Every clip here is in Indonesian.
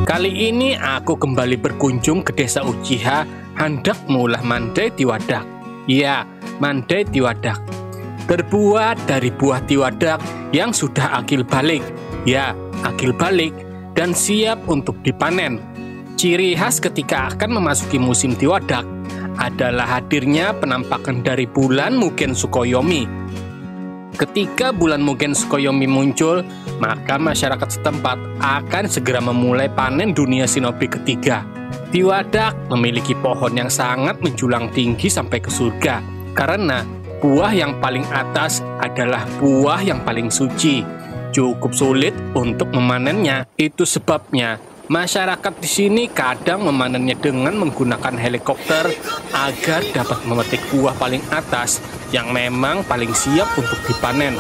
Kali ini aku kembali berkunjung ke desa Uchiha, hendak mengolah mandai tiwadak. Ya, mandai tiwadak. Terbuat dari buah tiwadak yang sudah akil balik. Ya, akil balik dan siap untuk dipanen. Ciri khas ketika akan memasuki musim tiwadak adalah hadirnya penampakan dari bulan Mugen Tsukuyomi. Ketika bulan Mugen Tsukuyomi muncul, maka masyarakat setempat akan segera memulai panen dunia shinobi ketiga. Tiwadak memiliki pohon yang sangat menjulang tinggi sampai ke surga, karena buah yang paling atas adalah buah yang paling suci. Cukup sulit untuk memanennya, itu sebabnya masyarakat di sini kadang memanennya dengan menggunakan helikopter agar dapat memetik buah paling atas yang memang paling siap untuk dipanen.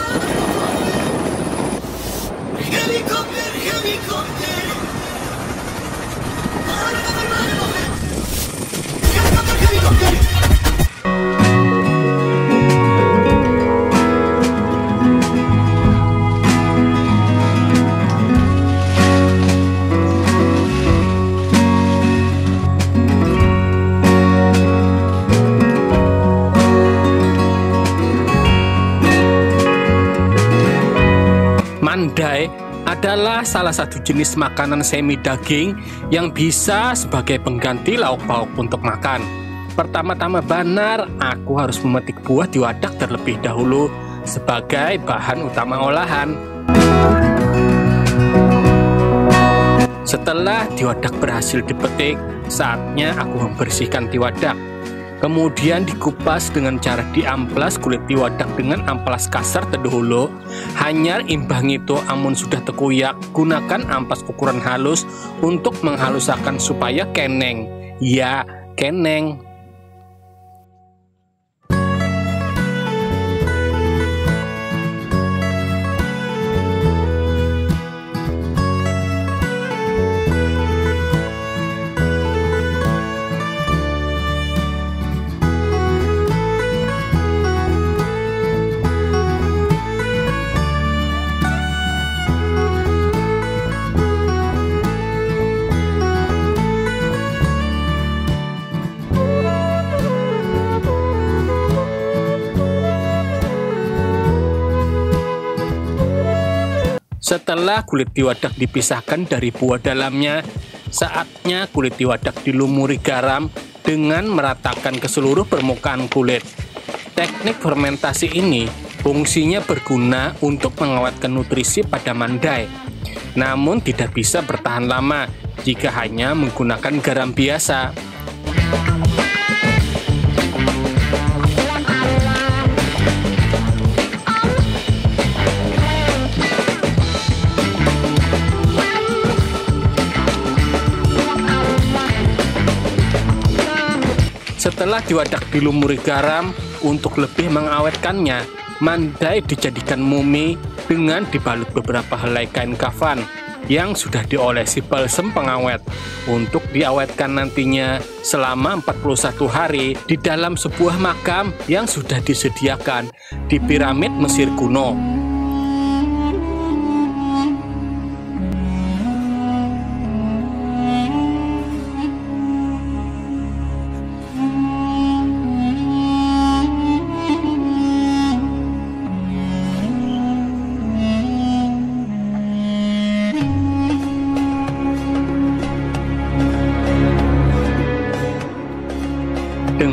Mandai adalah salah satu jenis makanan semi daging yang bisa sebagai pengganti lauk pauk untuk makan. Pertama-tama benar, aku harus memetik buah tiwadak terlebih dahulu sebagai bahan utama olahan. Setelah tiwadak berhasil dipetik, saatnya aku membersihkan tiwadak. Kemudian dikupas dengan cara diamplas kulit tiwadak dengan amplas kasar terdahulu. Hanya imbang itu amun sudah tekuyak, gunakan ampas ukuran halus untuk menghalusakan supaya keneng. Ya, keneng. Setelah kulit tiwadak dipisahkan dari buah dalamnya, saatnya kulit tiwadak dilumuri garam dengan meratakan ke seluruh permukaan kulit. Teknik fermentasi ini fungsinya berguna untuk mengawetkan nutrisi pada mandai, namun tidak bisa bertahan lama jika hanya menggunakan garam biasa. Setelah tiwadak dilumuri garam, untuk lebih mengawetkannya, mandai dijadikan mumi dengan dibalut beberapa helai kain kafan yang sudah diolesi balsem pengawet untuk diawetkan nantinya selama 41 hari di dalam sebuah makam yang sudah disediakan di piramid Mesir kuno.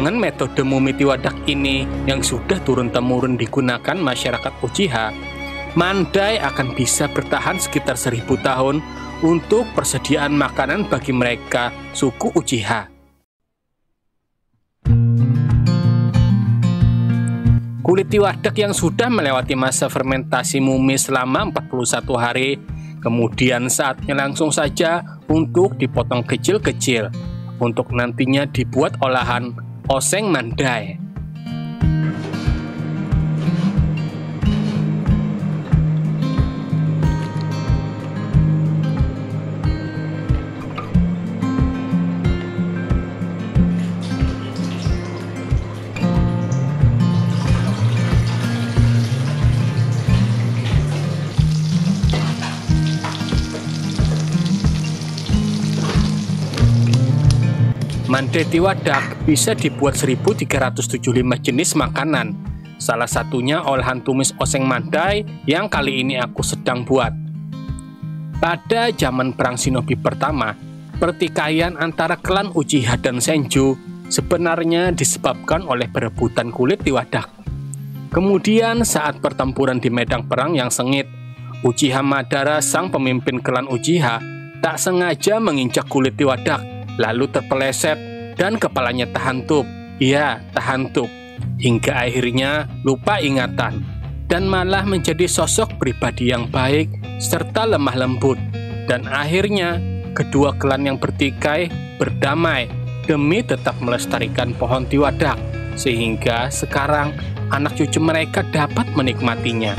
Dengan metode mumi Tiwadak ini yang sudah turun-temurun digunakan masyarakat Uchiha, Mandai akan bisa bertahan sekitar 1000 tahun untuk persediaan makanan bagi mereka suku Uchiha. Kulit Tiwadak yang sudah melewati masa fermentasi mumi selama 41 hari, kemudian saatnya langsung saja untuk dipotong kecil-kecil untuk nantinya dibuat olahan oseng Mandai. Mandai Tiwadak bisa dibuat 1375 jenis makanan. Salah satunya olahan tumis oseng Mandai yang kali ini aku sedang buat. Pada zaman Perang Shinobi pertama, pertikaian antara klan Uchiha dan Senju sebenarnya disebabkan oleh perebutan kulit Tiwadak. Kemudian saat pertempuran di medan perang yang sengit, Uchiha Madara, sang pemimpin klan Uchiha, tak sengaja menginjak kulit Tiwadak, lalu terpeleset dan kepalanya tahantup. Ya, tahantup. Hingga akhirnya lupa ingatan dan malah menjadi sosok pribadi yang baik serta lemah lembut. Dan akhirnya kedua klan yang bertikai berdamai demi tetap melestarikan pohon Tiwadak, sehingga sekarang anak cucu mereka dapat menikmatinya.